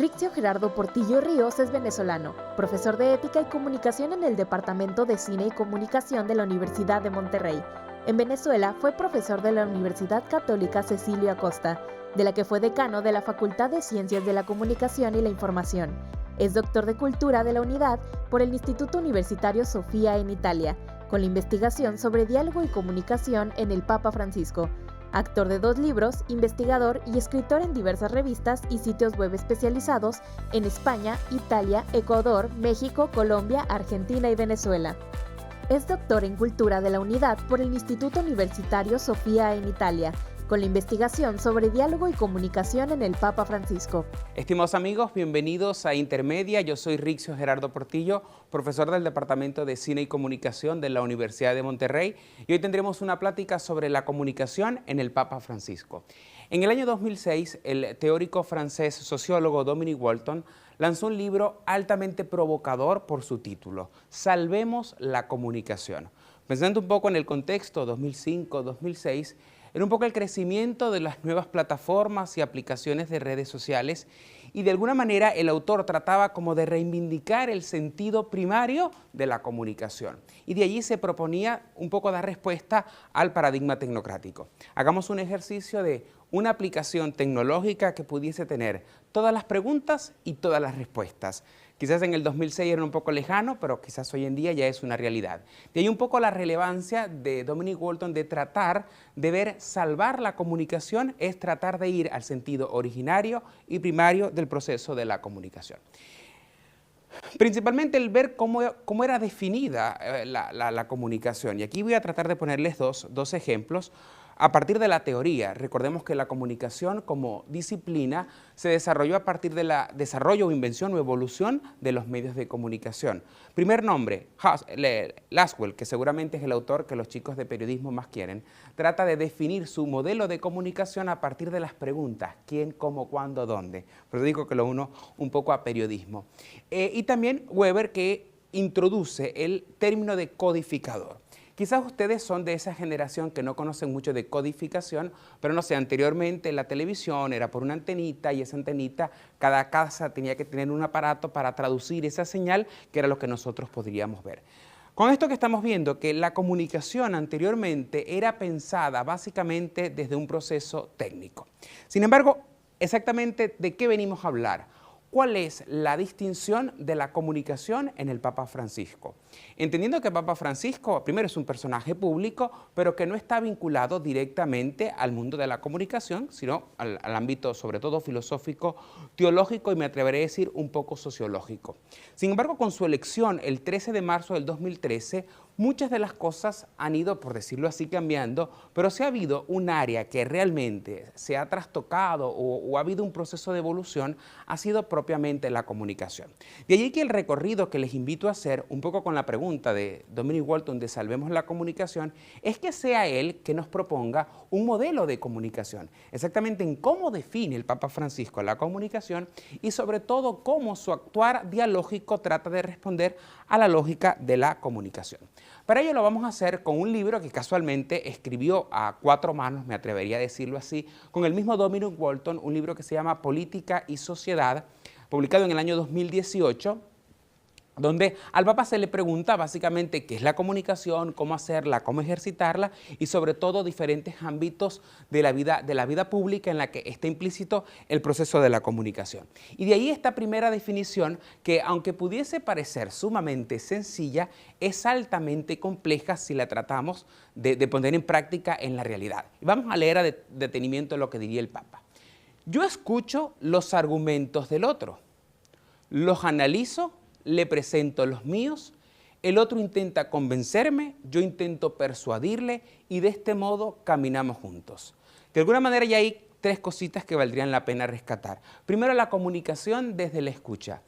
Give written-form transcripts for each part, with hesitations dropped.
Rixio Gerardo Portillo Ríos es venezolano, profesor de Ética y Comunicación en el Departamento de Cine y Comunicación de la Universidad de Monterrey. En Venezuela fue profesor de la Universidad Católica Cecilio Acosta, de la que fue decano de la Facultad de Ciencias de la Comunicación y la Información. Es doctor de Cultura de la Unidad por el Instituto Universitario Sofía en Italia, con la investigación sobre diálogo y comunicación en el Papa Francisco. Actor de 2 libros, investigador y escritor en diversas revistas y sitios web especializados en España, Italia, Ecuador, México, Colombia, Argentina y Venezuela. Es doctor en Cultura de la Unidad por el Instituto Universitario Sofía en Italia, con la investigación sobre diálogo y comunicación en el Papa Francisco. Estimados amigos, bienvenidos a Intermedia. Yo soy Rixio Gerardo Portillo, profesor del Departamento de Cine y Comunicación de la Universidad de Monterrey, y hoy tendremos una plática sobre la comunicación en el Papa Francisco. En el año 2006, el teórico francés sociólogo Dominique Walton lanzó un libro altamente provocador por su título, Salvemos la comunicación. Pensando un poco en el contexto 2005-2006, era un poco el crecimiento de las nuevas plataformas y aplicaciones de redes sociales y de alguna manera el autor trataba como de reivindicar el sentido primario de la comunicación y de allí se proponía un poco dar respuesta al paradigma tecnocrático. Hagamos un ejercicio de una aplicación tecnológica que pudiese tener todas las preguntas y todas las respuestas. Quizás en el 2006 era un poco lejano, pero quizás hoy en día ya es una realidad. De ahí un poco la relevancia de Dominique Walton de tratar de ver salvar la comunicación es tratar de ir al sentido originario y primario del proceso de la comunicación. Principalmente el ver cómo era definida la comunicación. Y aquí voy a tratar de ponerles dos ejemplos. A partir de la teoría, recordemos que la comunicación como disciplina se desarrolló a partir de la desarrollo o invención o evolución de los medios de comunicación. Primer nombre, Lasswell, que seguramente es el autor que los chicos de periodismo más quieren, trata de definir su modelo de comunicación a partir de las preguntas, quién, cómo, cuándo, dónde. Por eso digo que lo uno un poco a periodismo. Y también Weber, que introduce el término de codificador. Quizás ustedes son de esa generación que no conocen mucho de codificación, pero no sé, anteriormente la televisión era por una antenita y esa antenita, cada casa tenía que tener un aparato para traducir esa señal, que era lo que nosotros podríamos ver. Con esto que estamos viendo, que la comunicación anteriormente era pensada básicamente desde un proceso técnico. Sin embargo, exactamente de qué venimos a hablar. ¿Cuál es la distinción de la comunicación en el Papa Francisco? Entendiendo que el Papa Francisco, primero, es un personaje público, pero que no está vinculado directamente al mundo de la comunicación, sino al ámbito, sobre todo, filosófico, teológico y me atreveré a decir un poco sociológico. Sin embargo, con su elección el 13 de marzo del 2013, muchas de las cosas han ido, por decirlo así, cambiando, pero si ha habido un área que realmente se ha trastocado o ha habido un proceso de evolución, ha sido propiamente la comunicación. De allí que el recorrido que les invito a hacer, un poco con la pregunta de Dominique Walton de Salvemos la comunicación, es que sea él que nos proponga un modelo de comunicación, exactamente en cómo define el Papa Francisco la comunicación y sobre todo cómo su actuar dialógico trata de responder a la lógica de la comunicación. Para ello lo vamos a hacer con un libro que casualmente escribió a 4 manos, me atrevería a decirlo así, con el mismo Dominique Walton, un libro que se llama Política y Sociedad, publicado en el año 2018, donde al Papa se le pregunta básicamente qué es la comunicación, cómo hacerla, cómo ejercitarla y sobre todo diferentes ámbitos de la vida pública en la que está implícito el proceso de la comunicación. Y de ahí esta primera definición que aunque pudiese parecer sumamente sencilla, es altamente compleja si la tratamos de poner en práctica en la realidad. Y vamos a leer a detenimiento lo que diría el Papa. Yo escucho los argumentos del otro, los analizo, le presento los míos, el otro intenta convencerme, yo intento persuadirle y de este modo caminamos juntos. De alguna manera ya hay 3 cositas que valdrían la pena rescatar. Primero, la comunicación desde la escucha.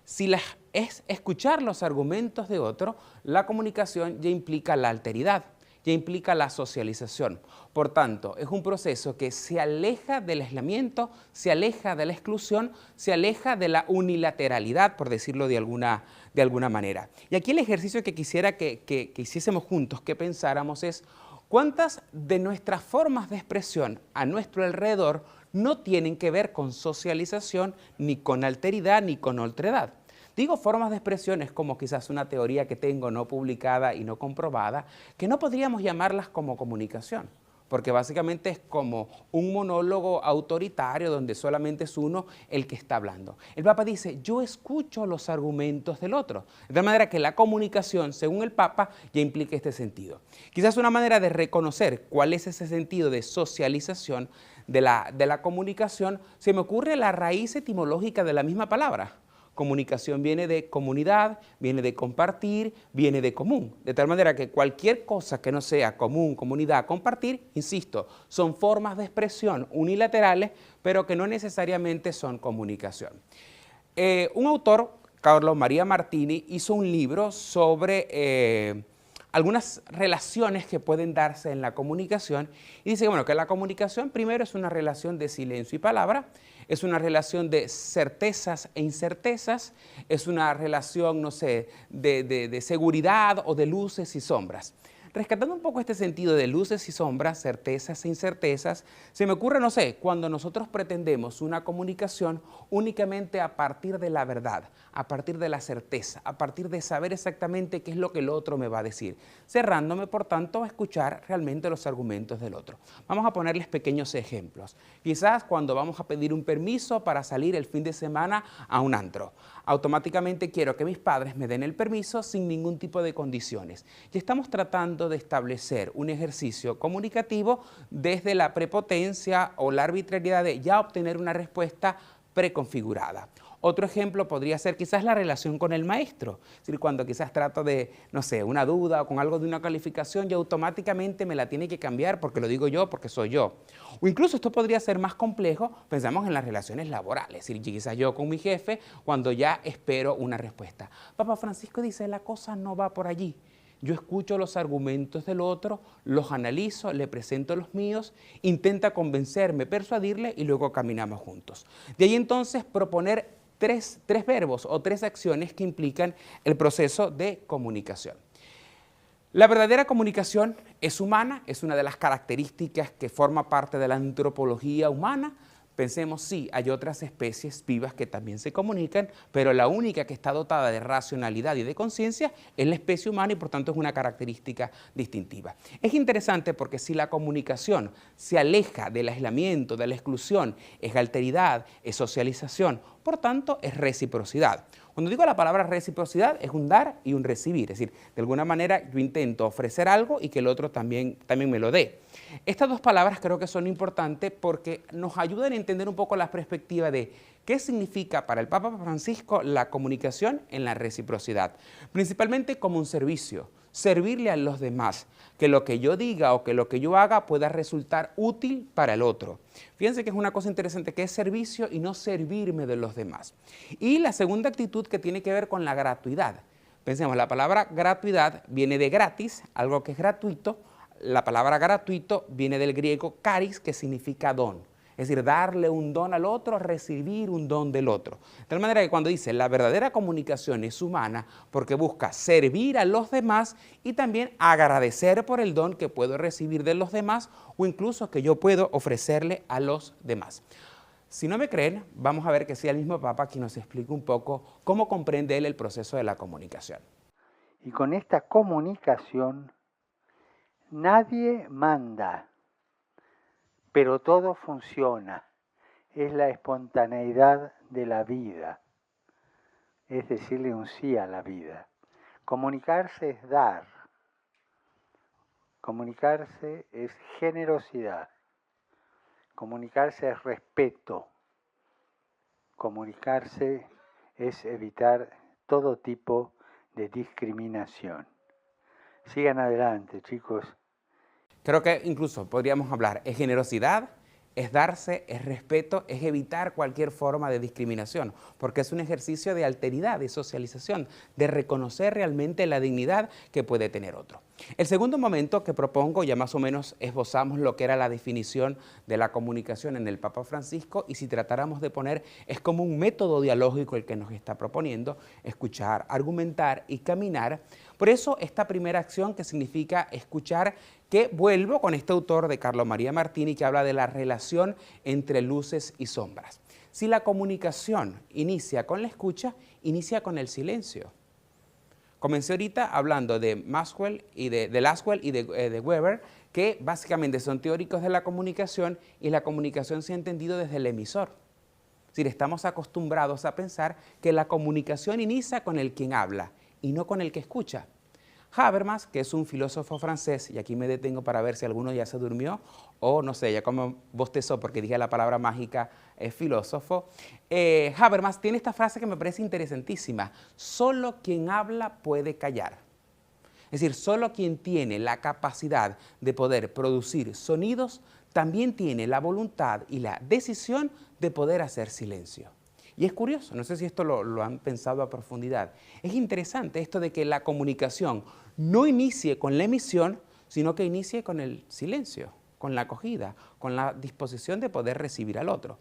Si es escuchar los argumentos de otro, la comunicación ya implica la alteridad, ya implica la socialización. Por tanto, es un proceso que se aleja del aislamiento, se aleja de la exclusión, se aleja de la unilateralidad, por decirlo de alguna manera. Y aquí el ejercicio que quisiera que hiciésemos juntos, que pensáramos es ¿cuántas de nuestras formas de expresión a nuestro alrededor no tienen que ver con socialización, ni con alteridad, ni con otredad. Digo formas de expresiones como quizás una teoría que tengo no publicada y no comprobada, que no podríamos llamarlas como comunicación, porque básicamente es como un monólogo autoritario donde solamente es uno el que está hablando. El Papa dice, yo escucho los argumentos del otro, de tal manera que la comunicación, según el Papa, ya implica este sentido. Quizás una manera de reconocer cuál es ese sentido de socialización de la comunicación, se me ocurre la raíz etimológica de la misma palabra. Comunicación viene de comunidad, viene de compartir, viene de común. De tal manera que cualquier cosa que no sea común, comunidad, compartir, insisto, son formas de expresión unilaterales, pero que no necesariamente son comunicación. Un autor, Carlos María Martini, hizo un libro sobre algunas relaciones que pueden darse en la comunicación y dice bueno, que la comunicación primero es una relación de silencio y palabra, es una relación de certezas e incertezas, es una relación, no sé, de seguridad o de luces y sombras. Rescatando un poco este sentido de luces y sombras, certezas e incertezas, se me ocurre, no sé, cuando nosotros pretendemos una comunicación únicamente a partir de la verdad, a partir de la certeza, a partir de saber exactamente qué es lo que el otro me va a decir, cerrándome, por tanto, a escuchar realmente los argumentos del otro. Vamos a ponerles pequeños ejemplos. Quizás cuando vamos a pedir un permiso para salir el fin de semana a un antro, automáticamente quiero que mis padres me den el permiso sin ningún tipo de condiciones. Y estamos tratando de establecer un ejercicio comunicativo desde la prepotencia o la arbitrariedad de ya obtener una respuesta preconfigurada. Otro ejemplo podría ser quizás la relación con el maestro, es decir, cuando quizás trato de, no sé, una duda o con algo de una calificación y automáticamente me la tiene que cambiar porque lo digo yo, porque soy yo. O incluso esto podría ser más complejo, pensamos en las relaciones laborales, es decir, quizás yo con mi jefe cuando ya espero una respuesta. Papa Francisco dice, la cosa no va por allí. Yo escucho los argumentos del otro, los analizo, le presento los míos, intenta convencerme, persuadirle y luego caminamos juntos. De ahí entonces proponer tres verbos o tres acciones que implican el proceso de comunicación. La verdadera comunicación es humana, es una de las características que forma parte de la antropología humana. Pensemos, sí, hay otras especies vivas que también se comunican, pero la única que está dotada de racionalidad y de conciencia es la especie humana y por tanto es una característica distintiva. Es interesante porque si la comunicación se aleja del aislamiento, de la exclusión, es alteridad, es socialización, por tanto es reciprocidad. Cuando digo la palabra reciprocidad es un dar y un recibir, es decir, de alguna manera yo intento ofrecer algo y que el otro también me lo dé. Estas dos palabras creo que son importantes porque nos ayudan a entender un poco la perspectiva de qué significa para el Papa Francisco la comunicación en la reciprocidad, principalmente como un servicio, servirle a los demás, que lo que yo diga o que lo que yo haga pueda resultar útil para el otro. Fíjense que es una cosa interesante que es servicio y no servirme de los demás. Y la segunda actitud que tiene que ver con la gratuidad. Pensemos, la palabra gratuidad viene de gratis, algo que es gratuito. La palabra gratuito viene del griego charis, que significa don. Es decir, darle un don al otro, recibir un don del otro. De tal manera que cuando dice la verdadera comunicación es humana porque busca servir a los demás y también agradecer por el don que puedo recibir de los demás o incluso que yo puedo ofrecerle a los demás. Si no me creen, vamos a ver que sea el mismo Papa quien nos explique un poco cómo comprende él el proceso de la comunicación. Y con esta comunicación nadie manda, pero todo funciona. Es la espontaneidad de la vida, es decirle un sí a la vida. Comunicarse es dar, comunicarse es generosidad, comunicarse es respeto, comunicarse es evitar todo tipo de discriminación. Sigan adelante, chicos. Creo que incluso podríamos hablar, es generosidad, es darse, es respeto, es evitar cualquier forma de discriminación, porque es un ejercicio de alteridad, de socialización, de reconocer realmente la dignidad que puede tener otro. El segundo momento que propongo, ya más o menos esbozamos lo que era la definición de la comunicación en el Papa Francisco, y si tratáramos de poner, es como un método dialógico el que nos está proponiendo: escuchar, argumentar y caminar. Por eso esta primera acción, que significa escuchar, que vuelvo con este autor de Carlo María Martini, que habla de la relación entre luces y sombras. Si la comunicación inicia con la escucha, inicia con el silencio. Comencé ahorita hablando de Maxwell y de Lasswell y de Weber, que básicamente son teóricos de la comunicación, y la comunicación se ha entendido desde el emisor. Es decir, estamos acostumbrados a pensar que la comunicación inicia con el quien habla y no con el que escucha. Habermas, que es un filósofo francés, y aquí me detengo para ver si alguno ya se durmió o no sé, ya como bostezó porque dije la palabra mágica filósofo. Habermas tiene esta frase que me parece interesantísima: solo quien habla puede callar. Es decir, solo quien tiene la capacidad de poder producir sonidos también tiene la voluntad y la decisión de poder hacer silencio. Y es curioso, no sé si esto lo han pensado a profundidad. Es interesante esto de que la comunicación no inicie con la emisión, sino que inicie con el silencio, con la acogida, con la disposición de poder recibir al otro.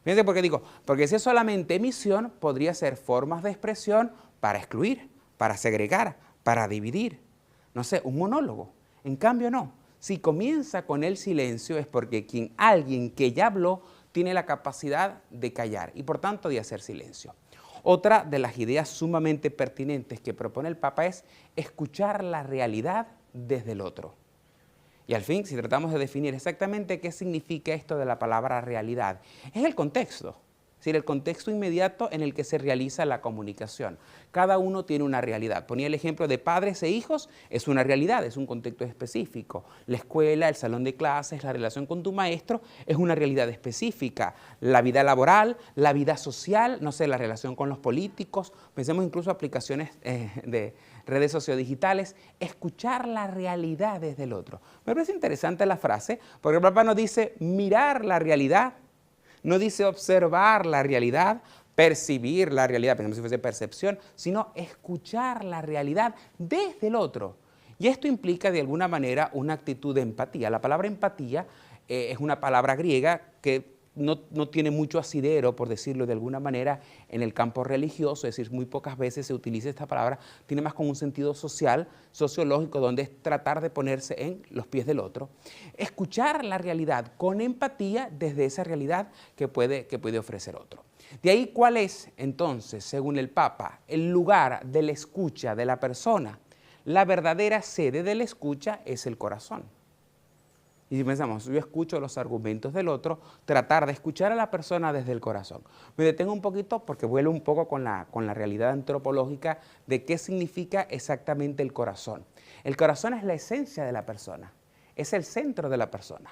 Fíjense por qué digo, porque si es solamente emisión, podría ser formas de expresión para excluir, para segregar, para dividir. No sé, un monólogo. En cambio, no. Si comienza con el silencio es porque alguien que ya habló tiene la capacidad de callar y por tanto de hacer silencio. Otra de las ideas sumamente pertinentes que propone el Papa es escuchar la realidad desde el otro. Y al fin, si tratamos de definir exactamente qué significa esto de la palabra realidad, es el contexto. Es decir, el contexto inmediato en el que se realiza la comunicación. Cada uno tiene una realidad. Ponía el ejemplo de padres e hijos, es una realidad, es un contexto específico. La escuela, el salón de clases, la relación con tu maestro es una realidad específica. La vida laboral, la vida social, no sé, la relación con los políticos, pensemos incluso aplicaciones de redes sociodigitales, escuchar la realidad desde el otro. Me parece interesante la frase, porque el Papa nos dice mirar la realidad. No dice observar la realidad, percibir la realidad, pensemos si fuese percepción, sino escuchar la realidad desde el otro. Y esto implica de alguna manera una actitud de empatía. La palabra empatía es una palabra griega que no tiene mucho asidero, por decirlo de alguna manera, en el campo religioso, es decir, muy pocas veces se utiliza esta palabra, tiene más como un sentido social, sociológico, donde es tratar de ponerse en los pies del otro. Escuchar la realidad con empatía desde esa realidad que puede ofrecer otro. De ahí, ¿cuál es entonces, según el Papa, el lugar de la escucha de la persona? La verdadera sede de la escucha es el corazón. Y si pensamos, yo escucho los argumentos del otro, tratar de escuchar a la persona desde el corazón. Me detengo un poquito porque vuelvo un poco con la realidad antropológica de qué significa exactamente el corazón. El corazón es la esencia de la persona, es el centro de la persona,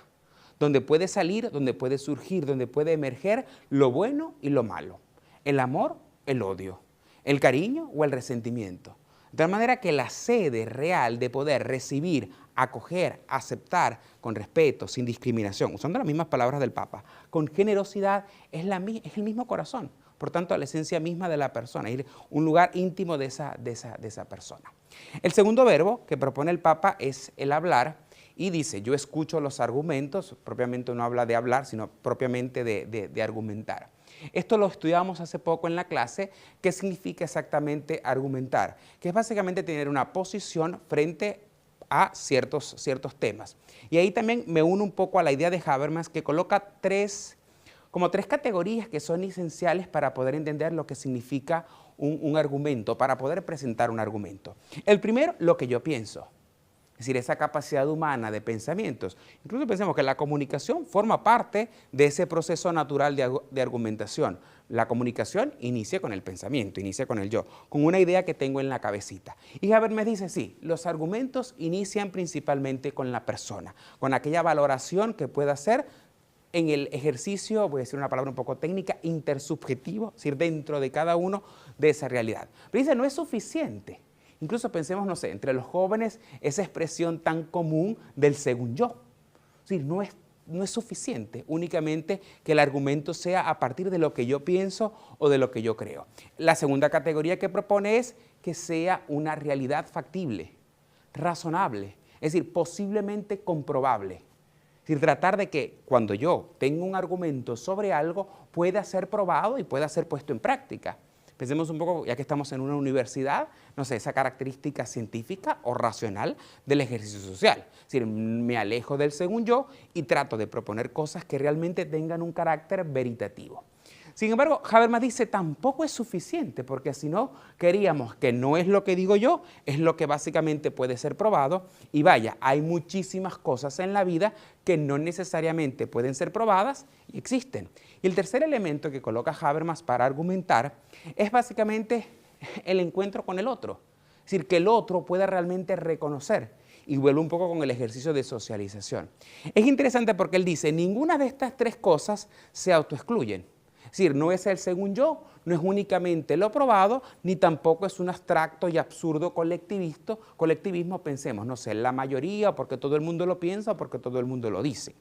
donde puede salir, donde puede surgir, donde puede emerger lo bueno y lo malo, el amor, el odio, el cariño o el resentimiento. De tal manera que la sede real de poder recibir, acoger, aceptar con respeto, sin discriminación, usando las mismas palabras del Papa, con generosidad, es el mismo corazón. Por tanto, la esencia misma de la persona, es un lugar íntimo de esa persona. El segundo verbo que propone el Papa es el hablar, y dice, yo escucho los argumentos, propiamente no habla de hablar, sino propiamente de argumentar. Esto lo estudiamos hace poco en la clase. ¿Qué significa exactamente argumentar? Que es básicamente tener una posición frente a ciertos temas. Y ahí también me uno un poco a la idea de Habermas, que coloca como tres categorías que son esenciales para poder entender lo que significa un argumento, para poder presentar un argumento. El primero, lo que yo pienso. Es decir, esa capacidad humana de pensamientos. Incluso pensemos que la comunicación forma parte de ese proceso natural de argumentación. La comunicación inicia con el pensamiento, inicia con el yo, con una idea que tengo en la cabecita. Y Habermas dice, sí, los argumentos inician principalmente con la persona, con aquella valoración que pueda hacer en el ejercicio, voy a decir una palabra un poco técnica, intersubjetivo, es decir, dentro de cada uno de esa realidad. Pero dice, no es suficiente. Incluso pensemos, no sé, entre los jóvenes, esa expresión tan común del según yo. Es decir, no es suficiente únicamente que el argumento sea a partir de lo que yo pienso o de lo que yo creo. La segunda categoría que propone es que sea una realidad factible. razonable, es decir, posiblemente comprobable. Es decir, tratar de que cuando yo tengo un argumento sobre algo pueda ser probado y pueda ser puesto en práctica. Pensemos un poco, ya que estamos en una universidad, no sé, esa característica científica o racional del ejercicio social. Es decir, me alejo del según yo y trato de proponer cosas que realmente tengan un carácter veritativo. Sin embargo, Habermas dice, tampoco es suficiente, porque si no, queríamos que no es lo que digo yo, es lo que básicamente puede ser probado. Y vaya, hay muchísimas cosas en la vida que no necesariamente pueden ser probadas y existen. Y el tercer elemento que coloca Habermas para argumentar es básicamente el encuentro con el otro. Es decir, que el otro pueda realmente reconocer. Y vuelvo un poco con el ejercicio de socialización. Es interesante porque él dice, ninguna de estas tres cosas se autoexcluyen. Es decir, no es el según yo, no es únicamente lo probado, ni tampoco es un abstracto y absurdo colectivismo, pensemos, no sé, la mayoría, porque todo el mundo lo piensa o porque todo el mundo lo dice.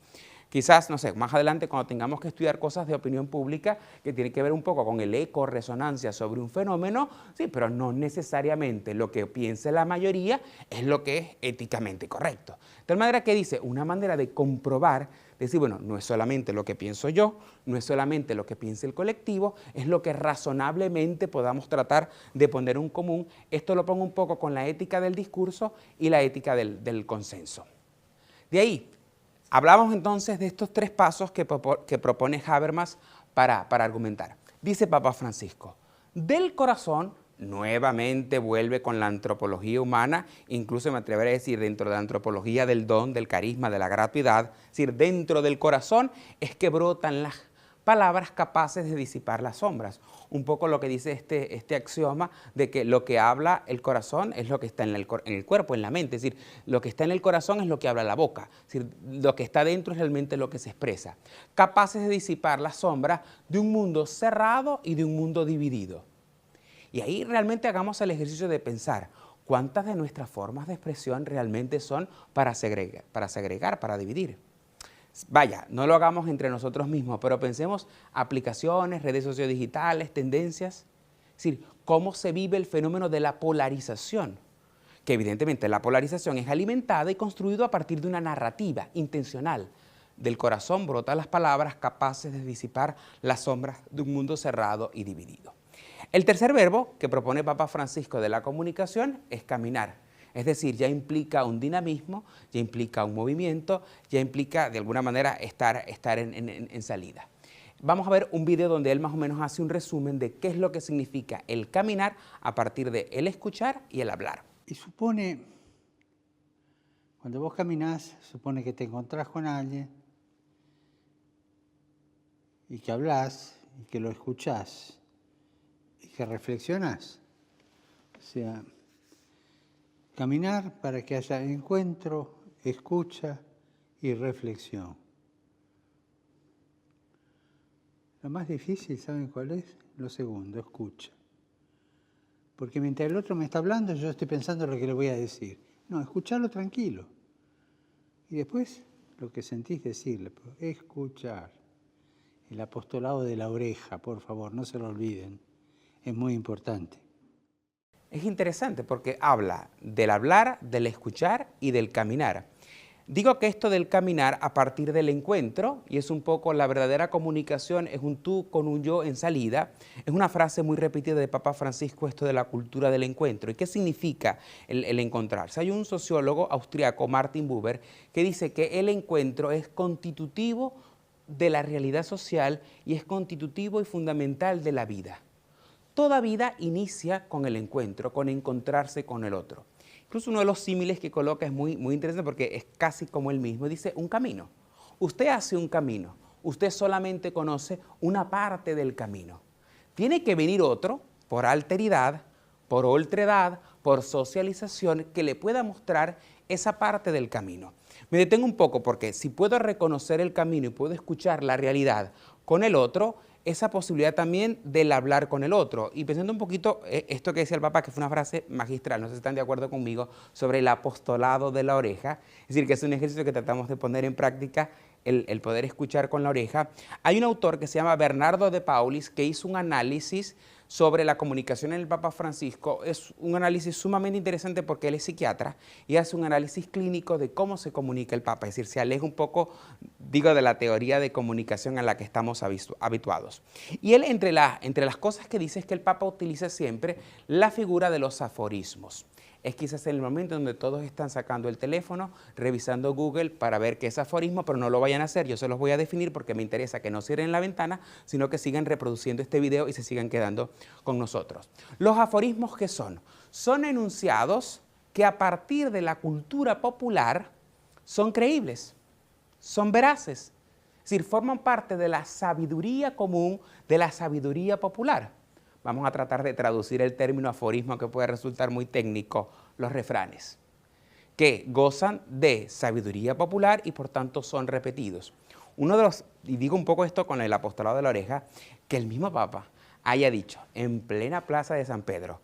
Quizás, no sé, más adelante cuando tengamos que estudiar cosas de opinión pública que tienen que ver un poco con el eco, resonancia sobre un fenómeno, sí, pero no necesariamente lo que piense la mayoría es lo que es éticamente correcto. De tal manera que dice, una manera de comprobar, decir, bueno, no es solamente lo que pienso yo, no es solamente lo que piensa el colectivo, es lo que razonablemente podamos tratar de poner en común. Esto lo pongo un poco con la ética del discurso y la ética del consenso. De ahí, hablamos entonces de estos tres pasos que propone Habermas para argumentar. Dice Papa Francisco, del corazón nuevamente vuelve con la antropología humana, incluso me atreveré a decir dentro de la antropología del don, del carisma, de la gratuidad, es decir, dentro del corazón es que brotan las palabras capaces de disipar las sombras. Un poco lo que dice este axioma de que lo que habla el corazón es lo que está en el cuerpo, en la mente. Es decir, lo que está en el corazón es lo que habla la boca. Es decir, lo que está dentro es realmente lo que se expresa. Capaces de disipar las sombras de un mundo cerrado y de un mundo dividido. Y ahí realmente hagamos el ejercicio de pensar cuántas de nuestras formas de expresión realmente son para segregar, para dividir. Vaya, no lo hagamos entre nosotros mismos, pero pensemos aplicaciones, redes sociodigitales, tendencias. Es decir, cómo se vive el fenómeno de la polarización, que evidentemente la polarización es alimentada y construida a partir de una narrativa intencional. Del corazón brotan las palabras capaces de disipar las sombras de un mundo cerrado y dividido. El tercer verbo que propone Papa Francisco de la comunicación es caminar. Es decir, ya implica un dinamismo, ya implica un movimiento, ya implica de alguna manera estar en salida. Vamos a ver un video donde él más o menos hace un resumen de qué es lo que significa el caminar a partir de el escuchar y el hablar. Y supone, cuando vos caminás, supone que te encontrás con alguien y que hablás y que lo escuchás y que reflexionás. O sea, caminar para que haya encuentro, escucha y reflexión. Lo más difícil, ¿saben cuál es? Lo segundo, escucha. Porque mientras el otro me está hablando, yo estoy pensando lo que le voy a decir. No, escucharlo tranquilo. Y después, lo que sentís decirle, escuchar. El apostolado de la oreja, por favor, no se lo olviden. Es muy importante. Es interesante porque habla del hablar, del escuchar y del caminar. Digo que esto del caminar a partir del encuentro, y es un poco la verdadera comunicación, es un tú con un yo en salida, es una frase muy repetida de Papa Francisco, esto de la cultura del encuentro. ¿Y qué significa el encontrarse? Hay un sociólogo austriaco, Martin Buber, que dice que el encuentro es constitutivo de la realidad social y es constitutivo y fundamental de la vida. Toda vida inicia con el encuentro, con encontrarse con el otro. Incluso uno de los símiles que coloca es muy interesante porque es casi como el mismo. Dice, un camino. Usted hace un camino. Usted solamente conoce una parte del camino. Tiene que venir otro, por alteridad, por otredad, por socialización, que le pueda mostrar esa parte del camino. Me detengo un poco porque si puedo reconocer el camino y puedo escuchar la realidad con el otro, esa posibilidad también del hablar con el otro. Y pensando un poquito esto que decía el Papa, que fue una frase magistral, no sé si están de acuerdo conmigo, sobre el apostolado de la oreja, es decir, que es un ejercicio que tratamos de poner en práctica, el poder escuchar con la oreja. Hay un autor que se llama Bernardo de Paulis que hizo un análisis sobre la comunicación en el Papa Francisco es un análisis sumamente interesante porque él es psiquiatra y hace un análisis clínico de cómo se comunica el Papa, es decir, se aleja un poco, digo, de la teoría de comunicación a la que estamos habituados. Y él, entre las cosas que dice, es que el Papa utiliza siempre la figura de los aforismos. Es quizás el momento donde todos están sacando el teléfono, revisando Google para ver qué es aforismo, pero no lo vayan a hacer, yo se los voy a definir porque me interesa que no cierren la ventana, sino que sigan reproduciendo este video y se sigan quedando con nosotros. Los aforismos, ¿qué son? Son enunciados que a partir de la cultura popular son creíbles, son veraces, es decir, forman parte de la sabiduría común, de la sabiduría popular. Vamos a tratar de traducir el término aforismo que puede resultar muy técnico, los refranes, que gozan de sabiduría popular y por tanto son repetidos. Uno de los, y digo un poco esto con el apostolado de la oreja, que el mismo Papa haya dicho en plena plaza de San Pedro,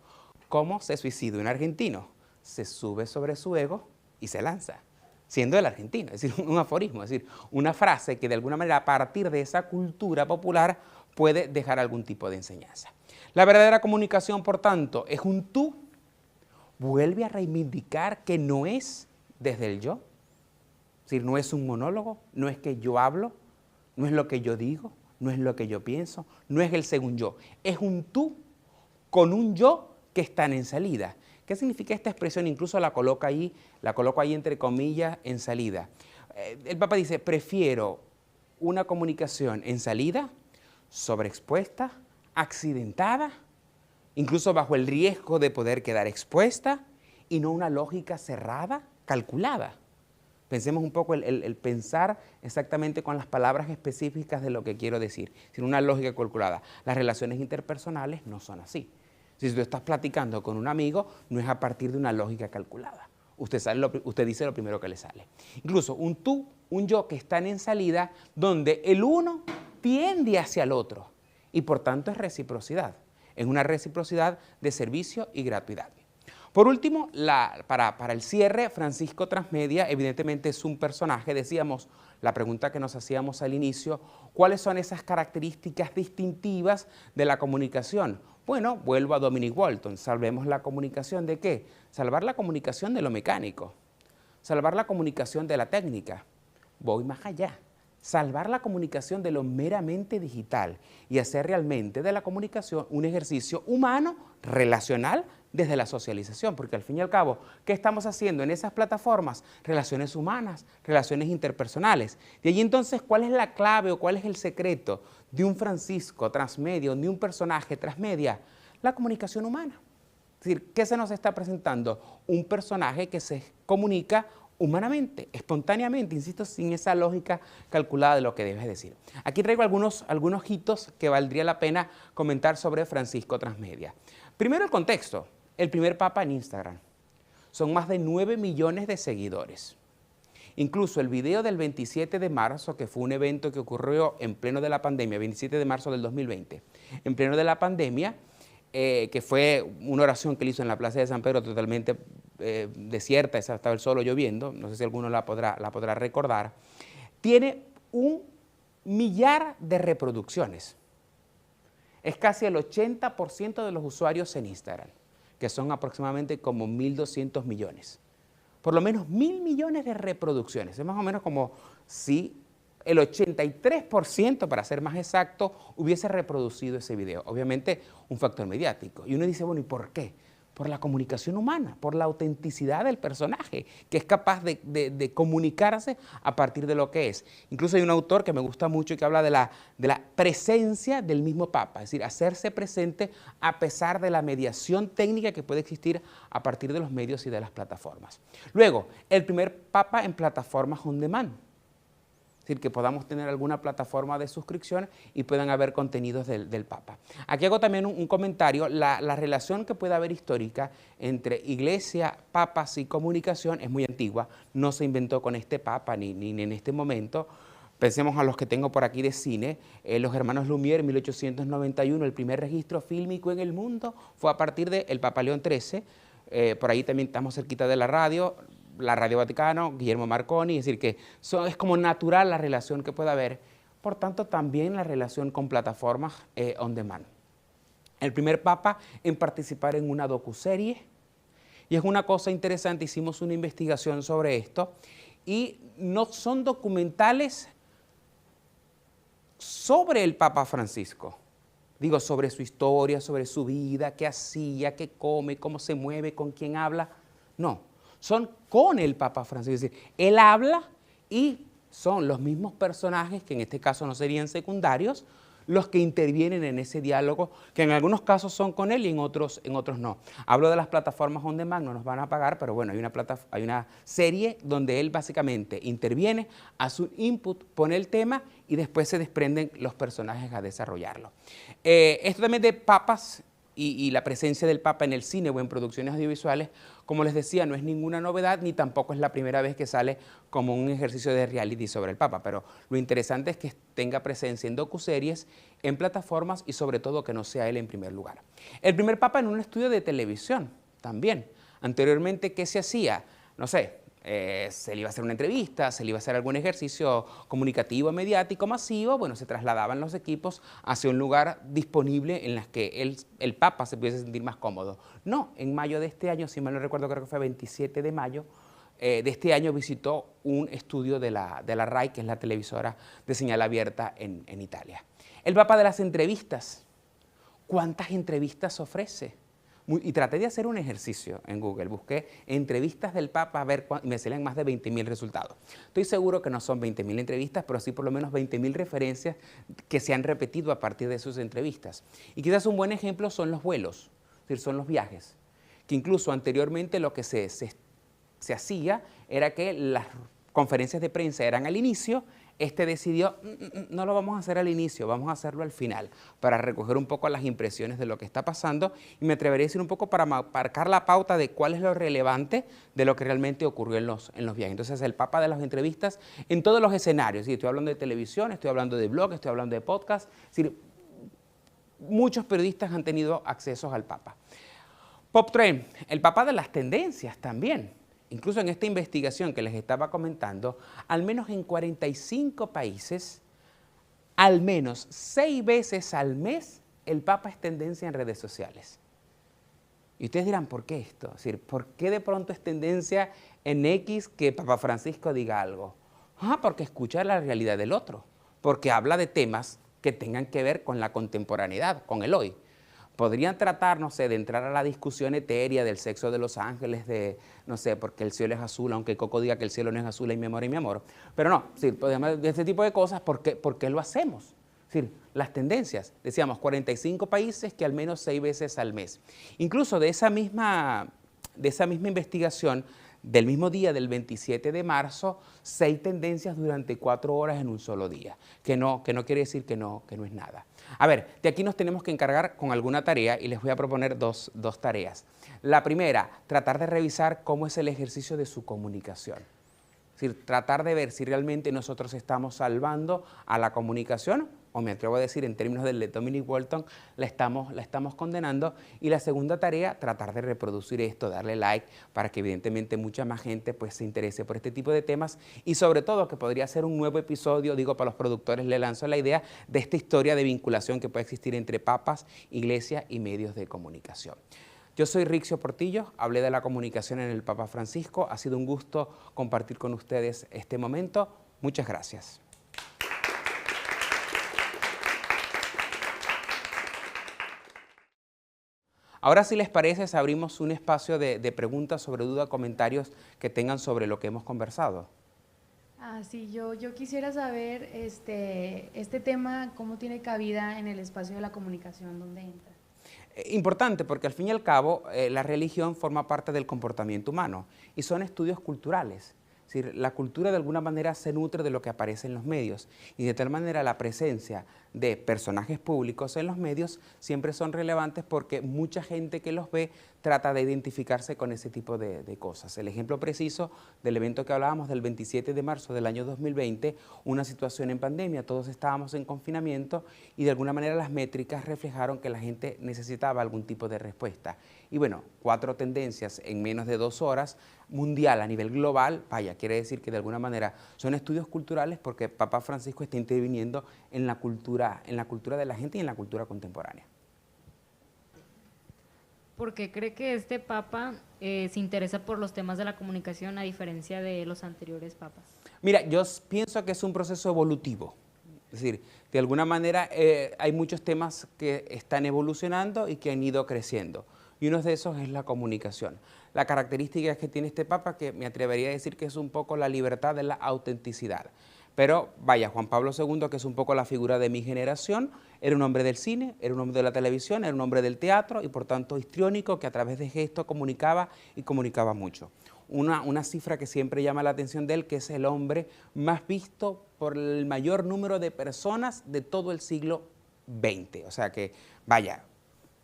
¿cómo se suicida un argentino? Se sube sobre su ego y se lanza, siendo el argentino, es decir, un aforismo, es decir, una frase que de alguna manera a partir de esa cultura popular puede dejar algún tipo de enseñanza. La verdadera comunicación, por tanto, es un tú. Vuelve a reivindicar que no es desde el yo. Es decir, no es un monólogo, no es que yo hablo, no es lo que yo digo, no es lo que yo pienso, no es el según yo. Es un tú con un yo que están en salida. ¿Qué significa esta expresión? Incluso la coloco ahí entre comillas, en salida. El Papa dice, prefiero una comunicación en salida, sobreexpuesta, accidentada, incluso bajo el riesgo de poder quedar expuesta, y no una lógica cerrada, calculada. Pensemos un poco el pensar exactamente con las palabras específicas de lo que quiero decir, sino una lógica calculada. Las relaciones interpersonales no son así. Si tú estás platicando con un amigo, no es a partir de una lógica calculada. Usted dice lo primero que le sale. Incluso un tú, un yo que están en salida, donde el uno tiende hacia el otro. Y por tanto es reciprocidad, es una reciprocidad de servicio y gratuidad. Por último, para el cierre, Francisco Transmedia evidentemente es un personaje, decíamos, la pregunta que nos hacíamos al inicio, ¿cuáles son esas características distintivas de la comunicación? Bueno, vuelvo a Dominic Walton, salvemos la comunicación ¿de qué? Salvar la comunicación de lo mecánico, salvar la comunicación de la técnica, voy más allá. Salvar la comunicación de lo meramente digital y hacer realmente de la comunicación un ejercicio humano, relacional, desde la socialización, porque al fin y al cabo, ¿qué estamos haciendo en esas plataformas? Relaciones humanas, relaciones interpersonales. De allí entonces, ¿cuál es la clave o cuál es el secreto de un Francisco transmedia, de un personaje transmedia? La comunicación humana. Es decir, ¿qué se nos está presentando? Un personaje que se comunica humanamente, espontáneamente, insisto, sin esa lógica calculada de lo que debes decir. Aquí traigo algunos hitos que valdría la pena comentar sobre Francisco Transmedia. Primero el contexto, el primer papa en Instagram. Son más de 9 millones de seguidores. Incluso el video del 27 de marzo, que fue un evento que ocurrió en pleno de la pandemia, 27 de marzo del 2020, en pleno de la pandemia, que fue una oración que él hizo en la plaza de San Pedro totalmente desierta, estaba el solo lloviendo, no sé si alguno la podrá recordar, tiene 1 millar de reproducciones. Es casi el 80% de los usuarios en Instagram, que son aproximadamente como 1.200 millones. Por lo menos 1.000 millones de reproducciones. Es más o menos como si el 83%, para ser más exacto, hubiese reproducido ese video. Obviamente, un factor mediático. Y uno dice, bueno, ¿y por qué? Por la comunicación humana, por la autenticidad del personaje, que es capaz de comunicarse a partir de lo que es. Incluso hay un autor que me gusta mucho y que habla de la presencia del mismo Papa, es decir, hacerse presente a pesar de la mediación técnica que puede existir a partir de los medios y de las plataformas. Luego, el primer Papa en plataformas on demand. Es decir, que podamos tener alguna plataforma de suscripción y puedan haber contenidos del Papa. Aquí hago también un comentario. La relación que puede haber histórica entre iglesia, papas y comunicación es muy antigua. No se inventó con este Papa ni en este momento. Pensemos a los que tengo por aquí de cine. Los hermanos Lumière, en 1891, el primer registro fílmico en el mundo fue a partir del Papa León XIII. Por ahí también estamos cerquita de la Radio Vaticano, Guillermo Marconi, es decir, que es como natural la relación que puede haber, por tanto también la relación con plataformas on demand. el primer papa en participar en una docuserie. Y es una cosa interesante, hicimos una investigación sobre esto, y no son documentales sobre el Papa Francisco. Digo, sobre su historia, sobre su vida, qué hacía, qué come, cómo se mueve, con quién habla. No, son con el Papa Francisco. Es decir, él habla y son los mismos personajes, que en este caso no serían secundarios, los que intervienen en ese diálogo, que en algunos casos son con él y en otros no. Hablo de las plataformas on demand, no nos van a pagar, pero bueno, hay una serie donde él básicamente interviene, hace un input, pone el tema y después se desprenden los personajes a desarrollarlo. Esto también de papas y la presencia del Papa en el cine o en producciones audiovisuales, como les decía, no es ninguna novedad ni tampoco es la primera vez que sale como un ejercicio de reality sobre el Papa, pero lo interesante es que tenga presencia en docuseries, en plataformas y sobre todo que no sea él en primer lugar. El primer Papa en un estudio de televisión también. Anteriormente, ¿qué se hacía? No sé, se le iba a hacer una entrevista, se le iba a hacer algún ejercicio comunicativo, mediático, masivo, bueno, se trasladaban los equipos hacia un lugar disponible en el que el Papa se pudiese sentir más cómodo. No, en mayo de este año, si mal no recuerdo, creo que fue 27 de mayo, de este año visitó un estudio de la RAI, que es la televisora de señal abierta en Italia. El Papa de las entrevistas. ¿Cuántas entrevistas ofrece? Y traté de hacer un ejercicio en Google, busqué entrevistas del Papa, a ver, me salían más de 20.000 resultados. Estoy seguro que no son 20.000 entrevistas, pero sí por lo menos 20.000 referencias que se han repetido a partir de sus entrevistas. Y quizás un buen ejemplo son los vuelos, es decir, son los viajes, que incluso anteriormente lo que se hacía era que las conferencias de prensa eran al inicio. Este decidió, no lo vamos a hacer al inicio, vamos a hacerlo al final, para recoger un poco las impresiones de lo que está pasando y me atrevería a decir un poco para marcar la pauta de cuál es lo relevante de lo que realmente ocurrió en los viajes. Entonces, el Papa de las entrevistas en todos los escenarios, ¿sí? Estoy hablando de televisión, estoy hablando de blog, estoy hablando de podcast, es decir, muchos periodistas han tenido acceso al Papa. Pop Trend, el Papa de las tendencias también. Incluso en esta investigación que les estaba comentando, al menos en 45 países, al menos 6 veces al mes, el Papa es tendencia en redes sociales. Y ustedes dirán, ¿por qué esto? Es decir, ¿por qué de pronto es tendencia en X que Papa Francisco diga algo? Porque escucha la realidad del otro, porque habla de temas que tengan que ver con la contemporaneidad, con el hoy. Podrían tratar, no sé, de entrar a la discusión etérea del sexo de los ángeles, de, no sé, porque el cielo es azul, aunque Coco diga que el cielo no es azul, hay mi amor. Pero no, sí, podemos de este tipo de cosas, ¿por qué lo hacemos? Es decir, las tendencias, decíamos, 45 países que al menos 6 veces al mes. Incluso de esa misma investigación, del mismo día, del 27 de marzo, 6 tendencias durante 4 horas en un solo día, que no quiere decir que no es nada. A ver, de aquí nos tenemos que encargar con alguna tarea y les voy a proponer dos tareas. La primera, tratar de revisar cómo es el ejercicio de su comunicación. Es decir, tratar de ver si realmente nosotros estamos salvando a la comunicación, o me atrevo a decir en términos del de Dominic Walton, la estamos condenando. Y la segunda tarea, tratar de reproducir esto, darle like, para que evidentemente mucha más gente pues, se interese por este tipo de temas y sobre todo que podría ser un nuevo episodio, digo, para los productores le lanzo la idea de esta historia de vinculación que puede existir entre papas, iglesia y medios de comunicación. Yo soy Rixio Portillo, hablé de la comunicación en el Papa Francisco. Ha sido un gusto compartir con ustedes este momento. Muchas gracias. Ahora, si les parece, abrimos un espacio de preguntas sobre dudas, comentarios que tengan sobre lo que hemos conversado. Sí, yo quisiera saber este tema, cómo tiene cabida en el espacio de la comunicación, ¿dónde entra? Importante, porque al fin y al cabo la religión forma parte del comportamiento humano y son estudios culturales. Es decir, la cultura de alguna manera se nutre de lo que aparece en los medios y de tal manera la presencia de personajes públicos en los medios siempre son relevantes porque mucha gente que los ve trata de identificarse con ese tipo de cosas. El ejemplo preciso del evento que hablábamos del 27 de marzo del año 2020, una situación en pandemia, todos estábamos en confinamiento y de alguna manera las métricas reflejaron que la gente necesitaba algún tipo de respuesta. Y bueno, 4 tendencias en menos de 2 horas, mundial a nivel global, vaya, quiere decir que de alguna manera son estudios culturales porque Papa Francisco está interviniendo en la cultura de la gente y en la cultura contemporánea. ¿Por qué cree que este papa se interesa por los temas de la comunicación a diferencia de los anteriores papas? Mira, yo pienso que es un proceso evolutivo. Es decir, de alguna manera hay muchos temas que están evolucionando y que han ido creciendo. Y uno de esos es la comunicación. La característica que tiene este papa, que me atrevería a decir que es un poco la libertad de la autenticidad. Pero vaya, Juan Pablo II, que es un poco la figura de mi generación, era un hombre del cine, era un hombre de la televisión, era un hombre del teatro y por tanto histriónico, que a través de gestos comunicaba y comunicaba mucho. Una cifra que siempre llama la atención de él, que es el hombre más visto por el mayor número de personas de todo el siglo XX. O sea que, vaya,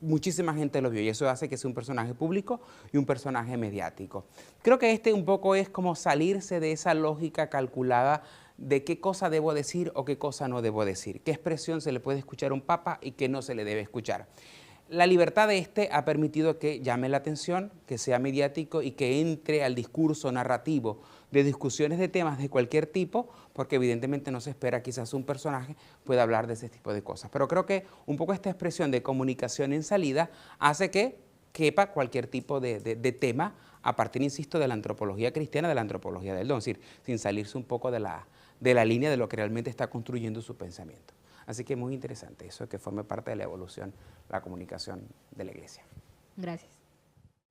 muchísima gente lo vio y eso hace que sea un personaje público y un personaje mediático. Creo que este un poco es como salirse de esa lógica calculada de qué cosa debo decir o qué cosa no debo decir, qué expresión se le puede escuchar a un papa y qué no se le debe escuchar. La libertad de este ha permitido que llame la atención, que sea mediático y que entre al discurso narrativo de discusiones de temas de cualquier tipo, porque evidentemente no se espera quizás un personaje pueda hablar de ese tipo de cosas. Pero creo que un poco esta expresión de comunicación en salida hace que quepa cualquier tipo de tema a partir, insisto, de la antropología cristiana, de la antropología del don, es decir, sin salirse un poco de la línea de lo que realmente está construyendo su pensamiento. Así que es muy interesante eso, que forme parte de la evolución, la comunicación de la Iglesia. Gracias.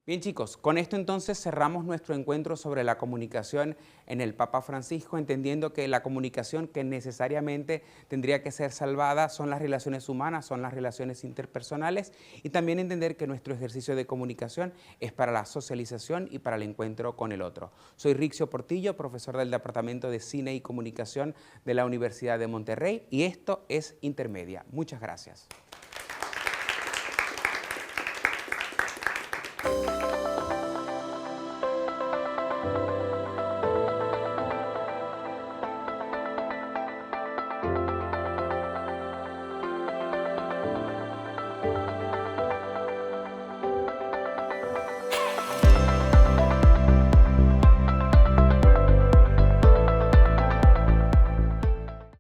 Bien chicos, con esto entonces cerramos nuestro encuentro sobre la comunicación en el Papa Francisco, entendiendo que la comunicación que necesariamente tendría que ser salvada son las relaciones humanas, son las relaciones interpersonales y también entender que nuestro ejercicio de comunicación es para la socialización y para el encuentro con el otro. Soy Rixio Portillo, profesor del Departamento de Cine y Comunicación de la Universidad de Monterrey y esto es Intermedia. Muchas gracias.